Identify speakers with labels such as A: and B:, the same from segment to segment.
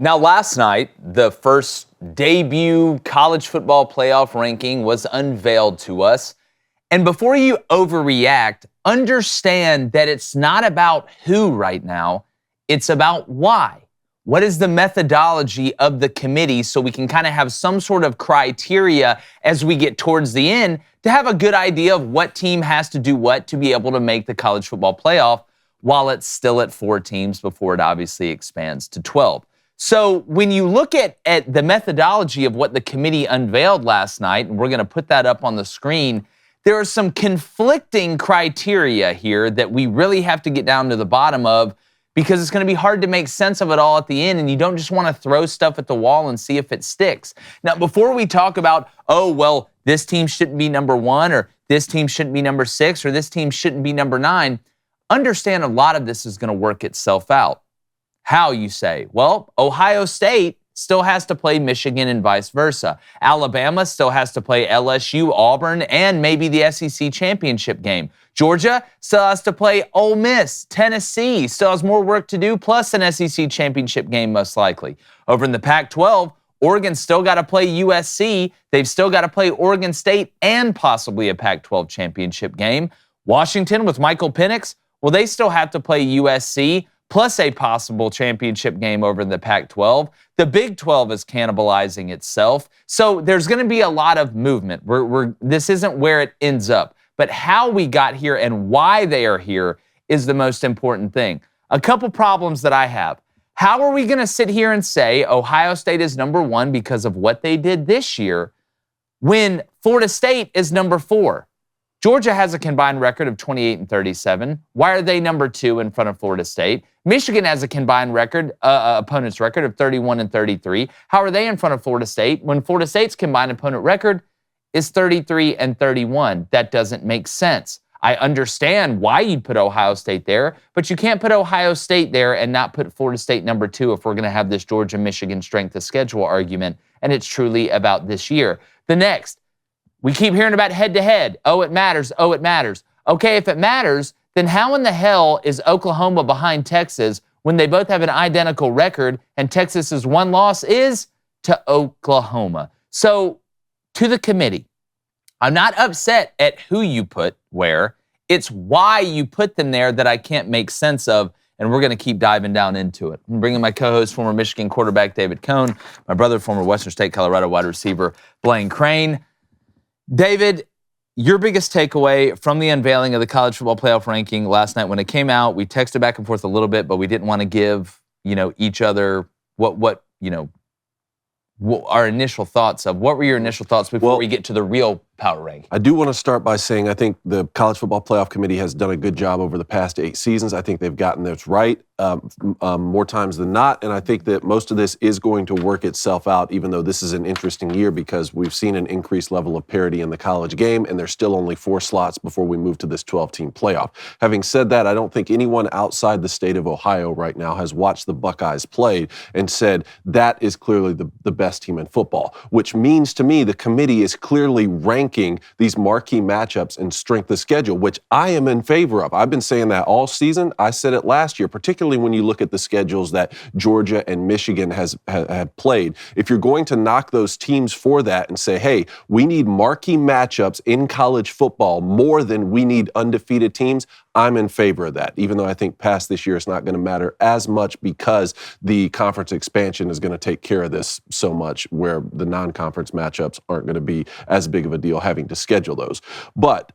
A: Now, last night, the first debut college football playoff ranking was unveiled to us. And before you overreact, understand that it's not about who right now, it's about why. What is the methodology of the committee so we can kind of have some sort of criteria as we get towards the end to have a good idea of what team has to do what to be able to make the college football playoff while it's still at 4 teams before it obviously expands to 12. So when you look at the methodology of what the committee unveiled last night, and we're going to put that up on the screen, there are some conflicting criteria here that we really have to get down to the bottom of because it's going to be hard to make sense of it all at the end, and you don't just want to throw stuff at the wall and see if it sticks. Now, before we talk about, oh, well, this team shouldn't be number 1, or this team shouldn't be number 6, or this team shouldn't be number 9, understand a lot of this is going to work itself out. How, you say? Well, Ohio State still has to play Michigan and vice versa. Alabama still has to play LSU, Auburn, and maybe the SEC championship game. Georgia still has to play Ole Miss. Tennessee still has more work to do, plus an SEC championship game most likely. Over in the Pac-12, Oregon's still got to play USC. They've still got to play Oregon State and possibly a Pac-12 championship game. Washington with Michael Penix, well, they still have to play USC, plus a possible championship game over in the Pac-12. The Big 12 is cannibalizing itself. So there's going to be a lot of movement. This isn't where it ends up. But how we got here and why they are here is the most important thing. A couple problems that I have. How are we going to sit here and say Ohio State is number 1 because of what they did this year when Florida State is number 4? Georgia has a combined record of 28-37. Why are they number 2 in front of Florida State? Michigan has a combined record, opponent's record of 31-33. How are they in front of Florida State when Florida State's combined opponent record is 33-31? That doesn't make sense. I understand why you'd put Ohio State there, but you can't put Ohio State there and not put Florida State number 2 if we're going to have this Georgia-Michigan strength of schedule argument, and it's truly about this year. The next, we keep hearing about head-to-head. Oh, it matters. Oh, it matters. Okay, if it matters, then how in the hell is Oklahoma behind Texas when they both have an identical record and Texas's one loss is to Oklahoma? So, to the committee, I'm not upset at who you put where. It's why you put them there that I can't make sense of, and we're going to keep diving down into it. I'm bringing my co-host, former Michigan quarterback David Cohn, my brother, former Western State, Colorado wide receiver Blaine Crane. David, your biggest takeaway from the unveiling of the college football playoff ranking last night when it came out, we texted back and forth a little bit, but we didn't want to give, each other what our initial thoughts of. What were your initial thoughts before we get to the real power ranking?
B: I do want to start by saying I think the College Football Playoff Committee has done a good job over the past 8 seasons. I think they've gotten this right more times than not, and I think that most of this is going to work itself out, even though this is an interesting year because we've seen an increased level of parity in the college game, and there's still only 4 slots before we move to this 12-team playoff. Having said that, I don't think anyone outside the state of Ohio right now has watched the Buckeyes play and said that is clearly the best team in football, which means to me the committee is clearly ranking these marquee matchups and strength of schedule, which I am in favor of. I've been saying that all season. I said it last year, particularly when you look at the schedules that Georgia and Michigan have played. If you're going to knock those teams for that and say, hey, we need marquee matchups in college football more than we need undefeated teams, I'm in favor of that, even though I think past this year it's not going to matter as much because the conference expansion is going to take care of this so much where the non-conference matchups aren't going to be as big of a deal having to schedule those. But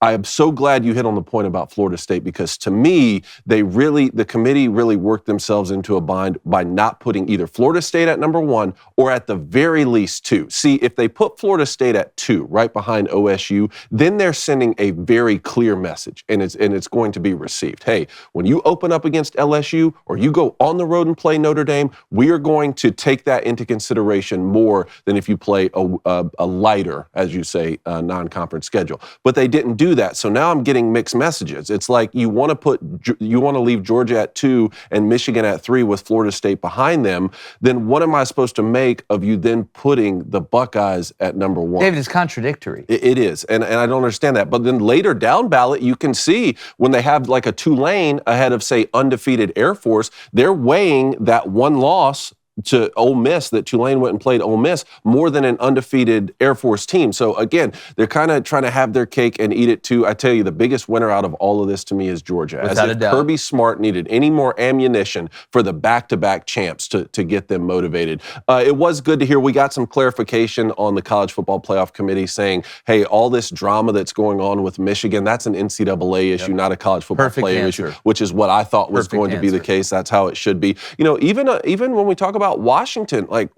B: I am so glad you hit on the point about Florida State because to me, the committee really worked themselves into a bind by not putting either Florida State at number 1 or at the very least 2. See, if they put Florida State at 2, right behind OSU, then they're sending a very clear message and it's going to be received. Hey, when you open up against LSU or you go on the road and play Notre Dame, we are going to take that into consideration more than if you play a lighter, as you say, non-conference schedule. But they didn't do do that. So now I'm getting mixed messages. It's like you want to leave Georgia at 2 and Michigan at 3 with Florida State behind them. Then what am I supposed to make of you then putting the Buckeyes at number 1?
A: David, it's contradictory.
B: It is, and I don't understand that. But then later down ballot, you can see when they have like a Tulane ahead of, say, undefeated Air Force, they're weighing that one loss to Ole Miss, that Tulane went and played Ole Miss, more than an undefeated Air Force team. So again, they're kind of trying to have their cake and eat it too. I tell you, the biggest winner out of all of this to me is Georgia.
A: Without a doubt.
B: Kirby Smart needed any more ammunition for the back-to-back champs to get them motivated. It was good to hear. We got some clarification on the College Football Playoff Committee saying, hey, all this drama that's going on with Michigan, that's an NCAA issue, not a college football player issue, which is what I thought was going to be the case. That's how it should be. You know, even when we talk about Washington, like,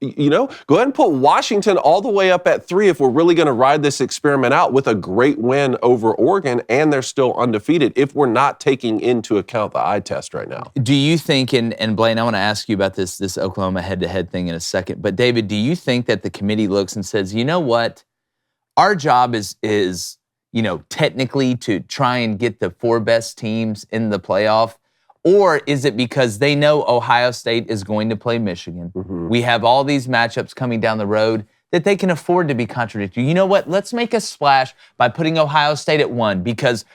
B: you know, go ahead and put Washington all the way up at 3 if we're really going to ride this experiment out with a great win over Oregon, and they're still undefeated if we're not taking into account the eye test right now.
A: Do you think, and Blaine, I want to ask you about this Oklahoma head-to-head thing in a second, but David, do you think that the committee looks and says, you know what, our job is you know, technically to try and get the 4 best teams in the playoff? Or is it because they know Ohio State is going to play Michigan? Mm-hmm. We have all these matchups coming down the road that they can afford to be contradictory. You know what? Let's make a splash by putting Ohio State at 1, because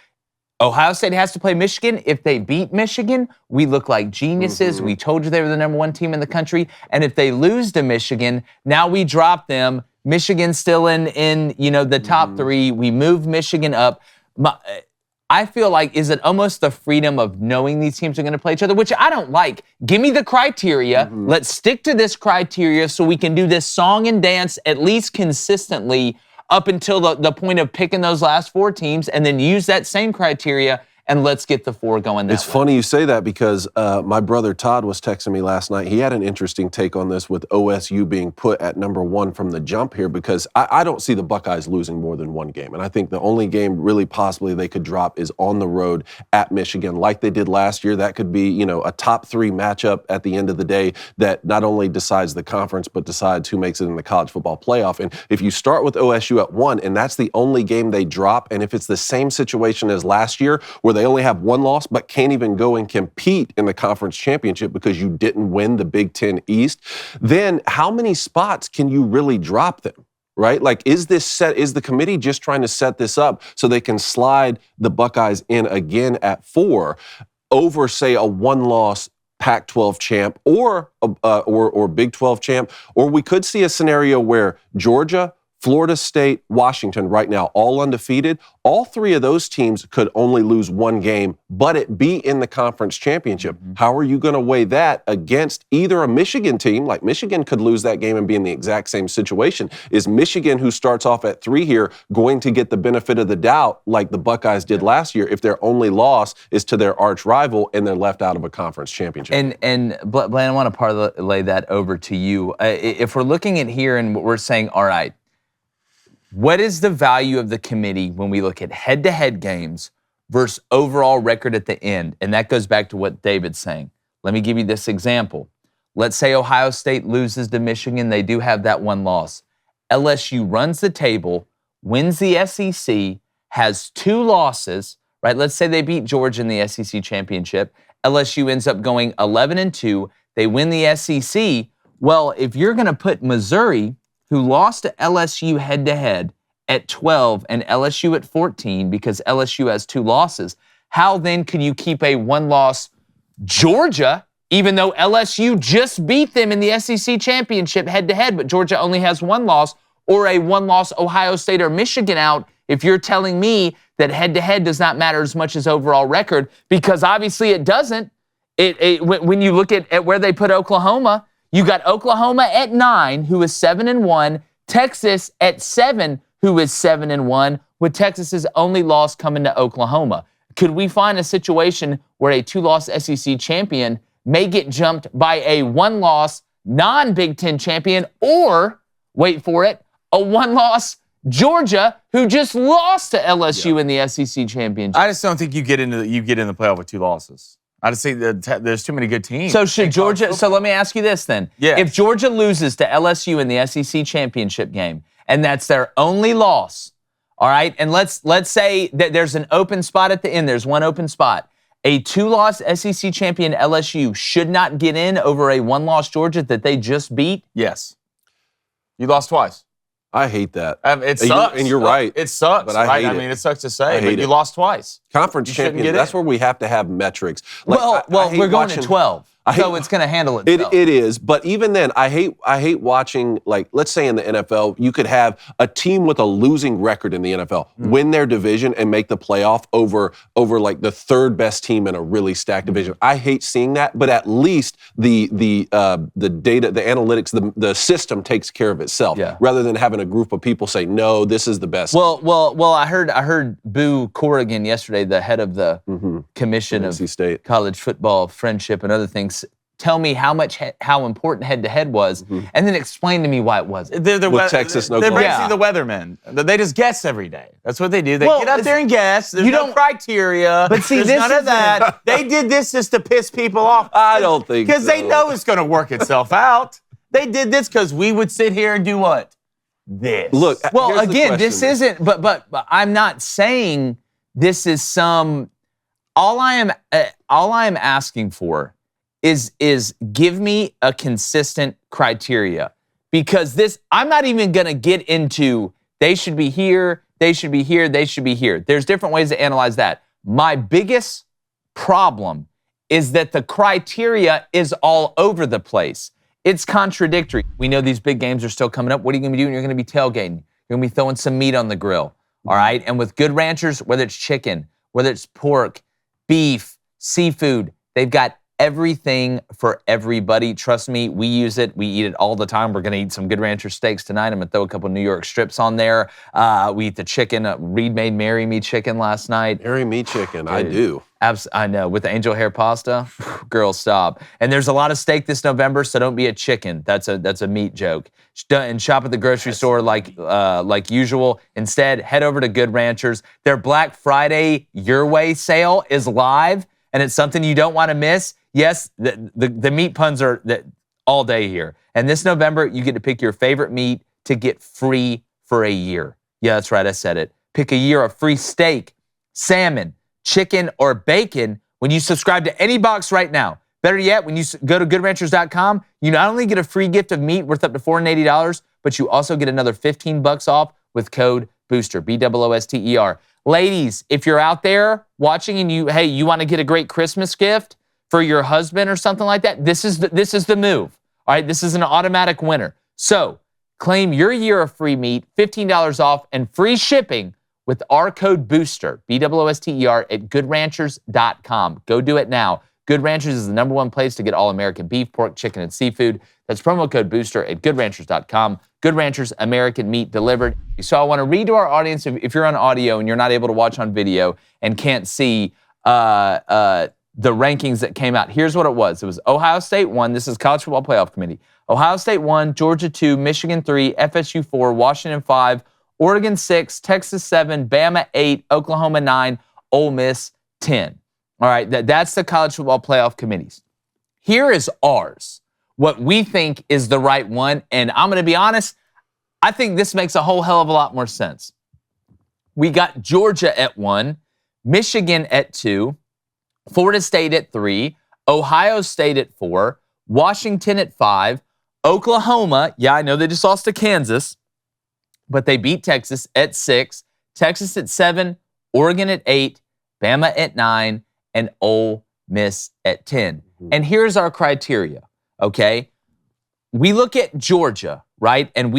A: Ohio State has to play Michigan. If they beat Michigan, we look like geniuses. Mm-hmm. We told you they were the number 1 team in the country. And if they lose to Michigan, now we drop them. Michigan's still in you know, the top 3. We move Michigan up. I feel like, is it almost the freedom of knowing these teams are going to play each other, which I don't like. Give me the criteria. Mm-hmm. Let's stick to this criteria so we can do this song and dance at least consistently up until the point of picking those last 4 teams, and then use that same criteria and let's get the 4 going that way.
B: It's funny you say that, because my brother Todd was texting me last night. He had an interesting take on this with OSU being put at number 1 from the jump here, because I don't see the Buckeyes losing more than 1 game. And I think the only game really possibly they could drop is on the road at Michigan, like they did last year. That could be, you know, a top 3 matchup at the end of the day that not only decides the conference, but decides who makes it in the college football playoff. And if you start with OSU at 1, and that's the only game they drop, and if it's the same situation as last year, where they only have 1 loss but can't even go and compete in the conference championship because you didn't win the Big Ten East, then how many spots can you really drop them? Right? Like, is the committee just trying to set this up so they can slide the Buckeyes in again at 4 over, say, a 1-loss Pac-12 champ or Big 12 champ? Or we could see a scenario where Georgia, Florida State, Washington right now, all undefeated. All 3 of those teams could only lose 1 game, but it be in the conference championship. Mm-hmm. How are you going to weigh that against either a Michigan team, like Michigan could lose that game and be in the exact same situation? Is Michigan, who starts off at 3 here, going to get the benefit of the doubt like the Buckeyes did last year if their only loss is to their arch rival and they're left out of a conference championship?
A: And Blaine, I want to parlay that over to you. If we're looking at here and we're saying, all right, what is the value of the committee when we look at head-to-head games versus overall record at the end? And that goes back to what David's saying. Let me give you this example. Let's say Ohio State loses to Michigan. They do have that 1 loss. LSU runs the table, wins the SEC, has 2 losses, right? Let's say they beat Georgia in the SEC championship. LSU ends up going 11-2. They win the SEC. Well, if you're going to put Missouri, who lost to LSU head-to-head, at 12 and LSU at 14 because LSU has 2 losses, how then can you keep a 1-loss Georgia, even though LSU just beat them in the SEC championship head-to-head, but Georgia only has 1 loss, or a 1-loss Ohio State or Michigan out, if you're telling me that head-to-head does not matter as much as overall record? Because obviously it doesn't. When you look at where they put Oklahoma, you got Oklahoma at 9, who is 7-1, Texas at 7, who is 7-1, with Texas's only loss coming to Oklahoma. Could we find a situation where a 2-loss SEC champion may get jumped by a 1-loss non-Big Ten champion, or, wait for it, a 1-loss Georgia who just lost to LSU in the SEC championship?
C: I just don't think you get in the playoff with 2 losses. I just think that there's too many good teams.
A: So should Georgia? So let me ask you this then.
C: Yeah.
A: If Georgia loses to LSU in the SEC championship game, and that's their only loss, All right, and let's say that there's an open spot at the end. There's one open spot. A 2-loss SEC champion LSU should not get in over a 1-loss Georgia that they just beat?
C: Yes. You lost twice.
B: I hate that.
C: It sucks.
B: And you're right.
C: It sucks,
B: but I
C: right?
B: hate
C: I mean, it sucks to say,
B: I hate
C: but
B: it.
C: you lost twice.
B: Conference
C: You shouldn't
B: champion,
C: get
B: that's
C: in.
B: where we have to have metrics. Like,
A: Well,
B: I hate
A: we're going
B: watching-
A: to 12, so it's going to handle itself.
B: It is, but even then, I hate watching, like, let's say in the NFL, you could have a team with a losing record in the NFL win their division and make the playoff over like the third best team in a really stacked division. I hate seeing that, but at least the data, the analytics, the system takes care of itself, rather than having a group of people say, no, this is the best.
A: Well, I heard Boo Corrigan yesterday, the head of the Commission of
B: NC State.
A: College Football Friendship and other things, tell me how important head-to-head was, and then explain to me why it wasn't.
C: They're
B: Texas and
C: They're
B: Oklahoma.
C: basically the weathermen. They just guess every day. That's what they do. They
A: Well,
C: get out there and guess. There's
A: you
C: no
A: don't-
C: criteria.
A: But see,
C: There's
A: this
C: none of
A: is-
C: that. They did this just to piss people off.
B: I don't think
C: Because they
B: so.
C: know it's going to work itself out. They did this because we would sit here and do what? This.
B: Look,
A: Well,
B: here's the
A: again, this
B: question.
A: isn't. But I'm not saying this is some. All I am asking for is give me a consistent criteria, because this, I'm not even going to get into they should be here, they should be here, they should be here. There's different ways to analyze that. My biggest problem is that the criteria is all over the place. It's contradictory. We know these big games are still coming up. What are you going to be doing? You're going to be tailgating. You're going to be throwing some meat on the grill. All right? And with Good Ranchers, whether it's chicken, whether it's pork, beef, seafood, they've got everything for everybody. Trust me, we use it. We eat it all the time. We're going to eat some Good Rancher steaks tonight. I'm going to throw a couple New York strips on there. We eat the chicken. Reed made Marry Me chicken last night.
B: Marry me chicken, I do.
A: I know, with the angel hair pasta, girl, stop. And there's a lot of steak this November, so don't be a chicken. That's a meat joke. And shop at the grocery store like usual. Instead, head over to Good Ranchers. Their Black Friday Your Way sale is live, and it's something you don't want to miss. Yes, the meat puns are all day here. And this November, you get to pick your favorite meat to get free for a year. Yeah, that's right, I said it. Pick a year of free steak, salmon, chicken, or bacon when you subscribe to any box right now. Better yet, when you go to goodranchers.com, you not only get a free gift of meat worth up to $480, but you also get another $15 off with code BOOSTER, BOOSTER. Ladies, if you're out there watching and you want to get a great Christmas gift for your husband or something like that, this is the move. All right, this is an automatic winner. So claim your year of free meat, $15 off, and free shipping with our code BOOSTER, BOOSTER, at goodranchers.com. Go do it now. Good Ranchers is the #1 place to get all American beef, pork, chicken, and seafood. That's promo code BOOSTER at goodranchers.com. Good Ranchers, American meat delivered. So I want to read to our audience, if you're on audio and you're not able to watch on video and can't see the rankings that came out. Here's what it was. It was Ohio State 1. This is College Football Playoff Committee. Ohio State 1, Georgia 2, Michigan 3, FSU 4, Washington 5, Oregon 6, Texas 7, Bama 8, Oklahoma 9, Ole Miss 10. All right, that's the College Football Playoff Committees. Here is ours, what we think is the right one, and I'm going to be honest, I think this makes a whole hell of a lot more sense. We got Georgia at 1, Michigan at 2, Florida State at 3, Ohio State at 4, Washington at 5, Oklahoma, yeah, I know they just lost to Kansas, but they beat Texas at 6, Texas at 7, Oregon at 8, Bama at 9, and Ole Miss at 10. And here's our criteria, okay? We look at Georgia, right? And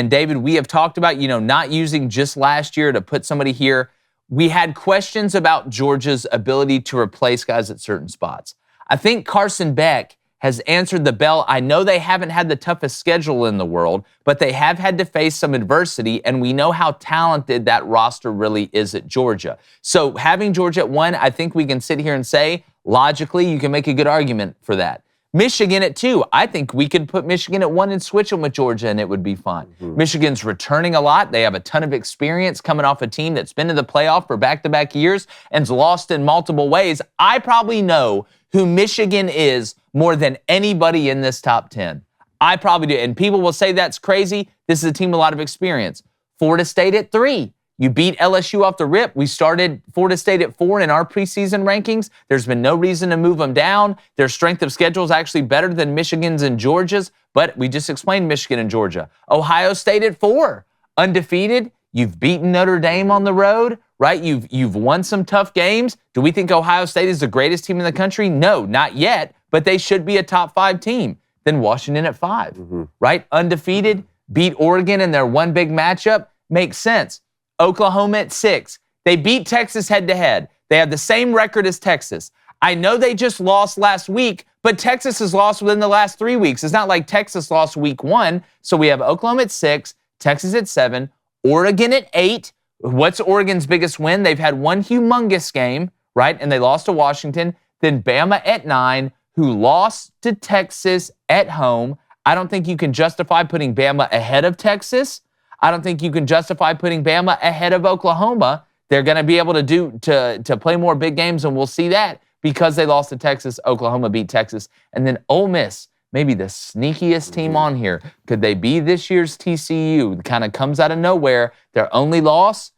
A: David, we have talked about, not using just last year to put somebody here. We had questions about Georgia's ability to replace guys at certain spots. I think Carson Beck has answered the bell. I know they haven't had the toughest schedule in the world, but they have had to face some adversity, and we know how talented that roster really is at Georgia. So having Georgia at 1, I think we can sit here and say, logically, you can make a good argument for that. Michigan at 2. I think we could put Michigan at 1 and switch them with Georgia, and it would be fine. Michigan's returning a lot. They have a ton of experience coming off a team that's been to the playoff for back-to-back years and's lost in multiple ways. I probably know who Michigan is more than anybody in this top 10. I probably do. And people will say that's crazy. This is a team with a lot of experience. Florida State at 3. You beat LSU off the rip. We started Florida State at 4 in our preseason rankings. There's been no reason to move them down. Their strength of schedule is actually better than Michigan's and Georgia's, but we just explained Michigan and Georgia. Ohio State at 4, undefeated. You've beaten Notre Dame on the road, right? You've won some tough games. Do we think Ohio State is the greatest team in the country? No, not yet, but they should be a top 5 team. Then Washington at 5, right? Undefeated, beat Oregon in their one big matchup. Makes sense. Oklahoma at 6. They beat Texas head-to-head. They have the same record as Texas. I know they just lost last week, but Texas has lost within the last 3 weeks. It's not like Texas lost week 1. So we have Oklahoma at 6, Texas at 7, Oregon at 8. What's Oregon's biggest win? They've had one humongous game, right? And they lost to Washington. Then Bama at 9, who lost to Texas at home. I don't think you can justify putting Bama ahead of Texas. I don't think you can justify putting Bama ahead of Oklahoma. They're going to be able to play more big games, and we'll see that because they lost to Texas. Oklahoma beat Texas. And then Ole Miss, maybe the sneakiest team on here. Could they be this year's TCU? Kind of comes out of nowhere. Their only loss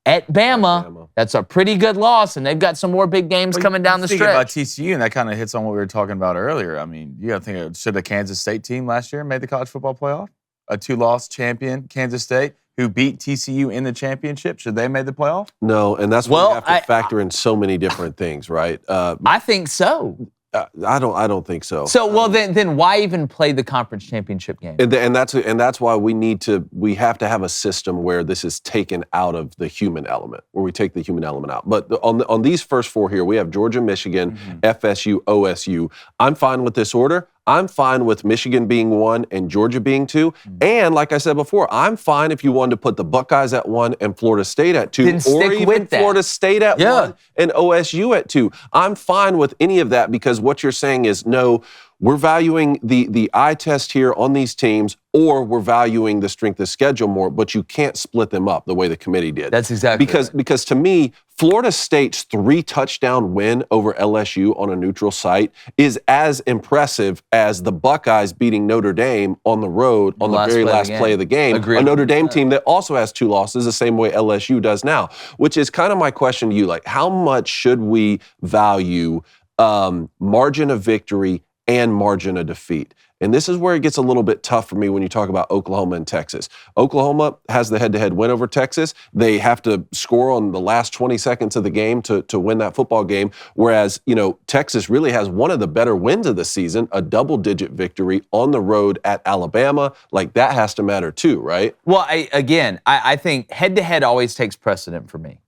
A: at Bama. That's a pretty good loss, and they've got some more big games coming down the stretch.
C: Speaking about TCU, and that kind of hits on what we were talking about earlier. I mean, you got to think, should the Kansas State team last year made the college football playoff? A 2-loss champion, Kansas State, who beat TCU in the championship. Should they have made the playoff?
B: No, and that's why you have to factor in so many different things, right?
A: I think so.
B: I don't think so.
A: So, then why even play the conference championship game?
B: And that's why we have to have a system where this is taken out of the human element, where we take the human element out. But on these first 4 here, we have Georgia, Michigan, FSU, OSU. I'm fine with this order. I'm fine with Michigan being 1 and Georgia being 2. And like I said before, I'm fine if you wanted to put the Buckeyes at 1 and Florida State at 2.
A: Then
B: or even Florida State at 1 and OSU at 2. I'm fine with any of that because what you're saying is, no, we're valuing the eye test here on these teams, or we're valuing the strength of schedule more, but you can't split them up the way the committee did.
A: That's exactly
B: because to me, Florida State's 3-touchdown win over LSU on a neutral site is as impressive as the Buckeyes beating Notre Dame on the road on the very last play of the game.
A: Agreed.
B: A Notre Dame team that also has 2 losses, the same way LSU does now, which is kind of my question to you. Like, how much should we value margin of victory and margin of defeat? And this is where it gets a little bit tough for me when you talk about Oklahoma and Texas. Oklahoma has the head-to-head win over Texas. They have to score on the last 20 seconds of the game to win that football game, whereas, Texas really has one of the better wins of the season, a double-digit victory on the road at Alabama. Like, that has to matter too, right?
A: Well, I think head-to-head always takes precedent for me.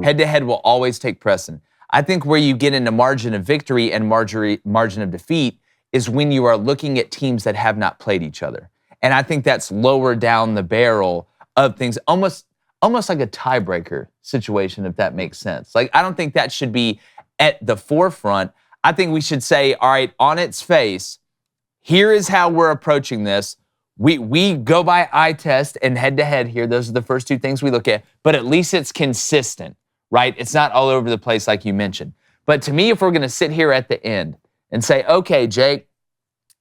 A: Head-to-head will always take precedent. I think where you get into margin of victory and margin of defeat is when you are looking at teams that have not played each other. And I think that's lower down the barrel of things, almost like a tiebreaker situation, if that makes sense. Like, I don't think that should be at the forefront. I think we should say, all right, on its face, here is how we're approaching this. We go by eye test and head-to-head here. Those are the first 2 things we look at. But at least it's consistent, right? It's not all over the place like you mentioned. But to me, if we're going to sit here at the end and say, okay, Jake,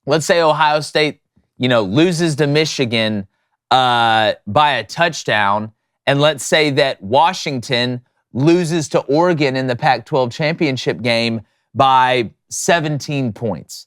A: let's say Ohio State, loses to Michigan by a touchdown, and let's say that Washington loses to Oregon in the Pac-12 championship game by 17 points.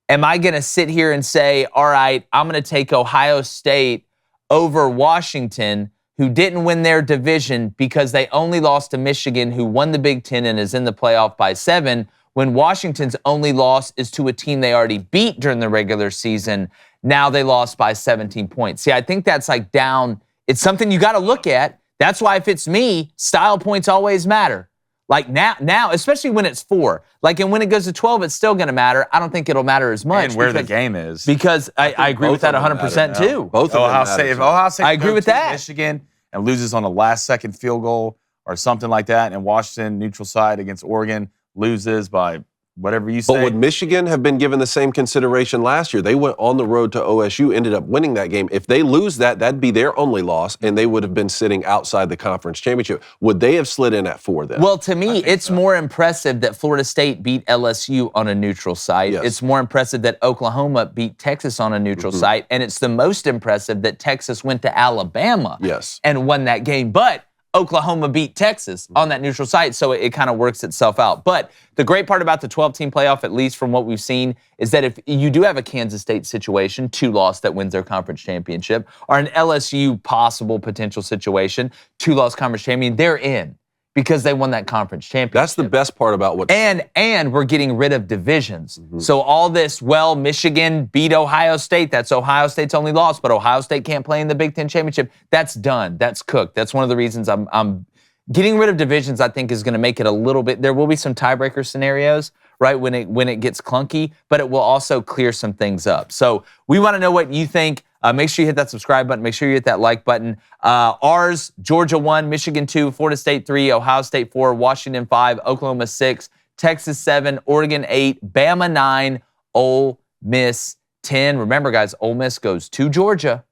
A: Am I going to sit here and say, all right, I'm going to take Ohio State over Washington, who didn't win their division because they only lost to Michigan, who won the Big Ten and is in the playoff by 7, when Washington's only loss is to a team they already beat during the regular season? Now they lost by 17 points. See, I think that's like down. It's something you got to look at. That's why if it's me, style points always matter. Like now, especially when it's 4. Like, and when it goes to 12, it's still going to matter. I don't think it'll matter as much.
C: And where the game is.
A: Because I agree with that 100% too.
B: Both of
C: Ohio State, if Ohio State
A: I agree with that.
C: Michigan and loses on a last-second field goal or something like that, and Washington, neutral side against Oregon, loses by whatever you say.
B: But would Michigan have been given the same consideration last year? They went on the road to OSU, ended up winning that game. If they lose that, that'd be their only loss, and they would have been sitting outside the conference championship. Would they have slid in at 4 then?
A: Well, to me, it's more impressive that Florida State beat LSU on a neutral site.
B: Yes.
A: It's more impressive that Oklahoma beat Texas on a neutral site. And it's the most impressive that Texas went to Alabama and won that game. But Oklahoma beat Texas on that neutral site, so it kind of works itself out. But the great part about the 12-team playoff, at least from what we've seen, is that if you do have a Kansas State situation, 2-loss that wins their conference championship, or an LSU possible potential situation, 2-loss conference champion, they're in because they won that conference championship.
B: That's the best part about what.
A: And we're getting rid of divisions. So all this, well, Michigan beat Ohio State. That's Ohio State's only loss, but Ohio State can't play in the Big Ten championship. That's done. That's cooked. That's one of the reasons I'm getting rid of divisions. I think is going to make it a little bit. There will be some tiebreaker scenarios, right, when it gets clunky, but it will also clear some things up. So we want to know what you think. Make sure you hit that subscribe button. Make sure you hit that like button. Ours, Georgia 1, Michigan 2, Florida State 3, Ohio State 4, Washington 5, Oklahoma 6, Texas 7, Oregon 8, Bama 9, Ole Miss 10. Remember, guys, Ole Miss goes to Georgia,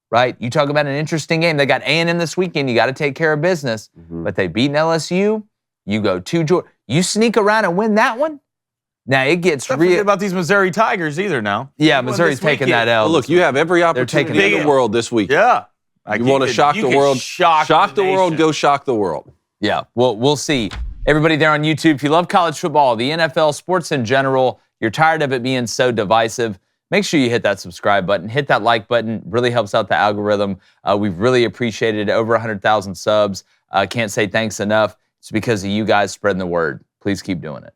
A: right? You talk about an interesting game. They got A&M this weekend. You got to take care of business. But they beat LSU. You go to Georgia. You sneak around and win that one? Now, it gets
C: Don't forget about these Missouri Tigers either now.
A: Yeah, Missouri's taking that L.
B: Look, you have every opportunity in the world this week.
C: Yeah.
B: You want to shock the world? Shock the world, go shock the world.
A: Yeah, we'll see. Everybody there on YouTube, if you love college football, the NFL, sports in general, you're tired of it being so divisive, make sure you hit that subscribe button. Hit that like button. Really helps out the algorithm. We've really appreciated it. Over 100,000 subs. Can't say thanks enough. It's because of you guys spreading the word. Please keep doing it.